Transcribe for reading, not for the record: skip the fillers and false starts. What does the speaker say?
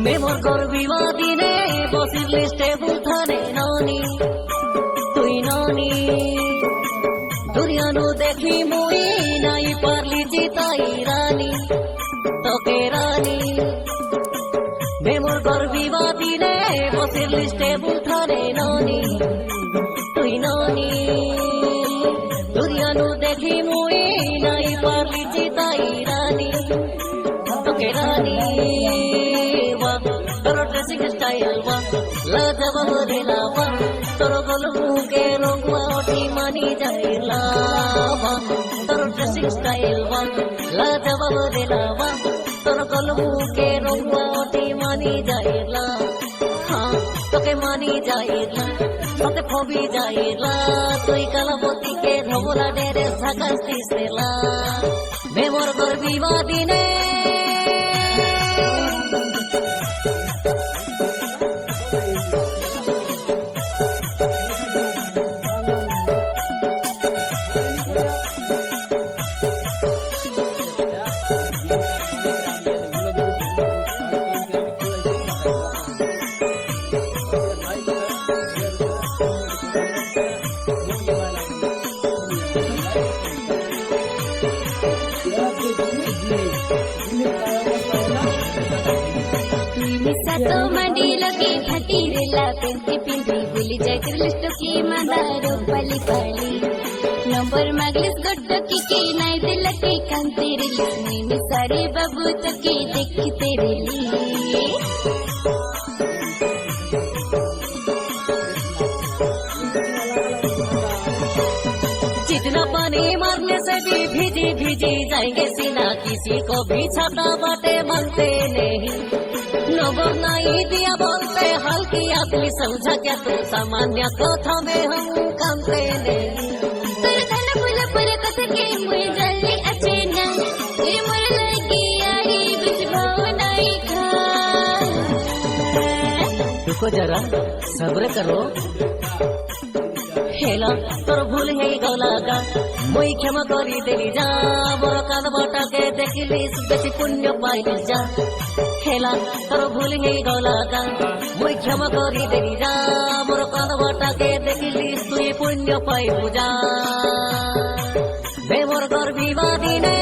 memoir करबिवा दिने बसिर लिस्टे बुलथाने नानी तुई नानी दुनियानु देखी मुई नाई पारली जिताई रानी तोके रानी मेमोर करबिवा दिने बसिर लिस्टे बुलथाने नानी तुई नानी दुनियानु देखी मुई नाई पारली जिताई रानी तोके रानी तोरो ड्रेसिंग स्टाइल वा लाजवाब देला वा तोरो गोलमु के रंगवा ओटी मानी जाइला वा तोरो ड्रेसिंग स्टाइल वा लाजवाब देला वा तोरो गोलमु के रंगवा ओटी मानी जाइला हाँ तोके मानी जाइला तोके फोबी जाइला तुई कलाबती के धोला डेरे सागस्ती सेला मेमोर करबिवा दिने तो मंडी लगे फटीरेला पेंटी पिंटी बुली जाय लिस्ट की मंदारो पली पली नंबर मागलिस गड्ड की नाय दिल के कान तेरे लिए में सारे बाबू तो के देख तेरे लिए जितना पानी मारने से भी भीजी भीजी जाएंगे सीना किसी को भी छाता बाटे मानते नहीं नंबर नहीं दिया बोलते हल्की असली समझा क्या तू सामान्य कथा में हम कामते नहीं तर धन फूल पर कथ के मुझे जल्दी अच्छे ना ये मुझे लगी आई बिच भाव नहीं खा रुको जरा सब्र करो हेला तोर भूल है गौलागा मुई क्षमा करी देली जा मोर कान बाटा के देखिलिस बेसी पुण्य पाइली जा हेला तोर भूल है गौलागा मुई क्षमा करी देली जा मोर कान बाटा के देखिलिस तुई पुण्य पाइबु जा मेमोर करबिवा दिने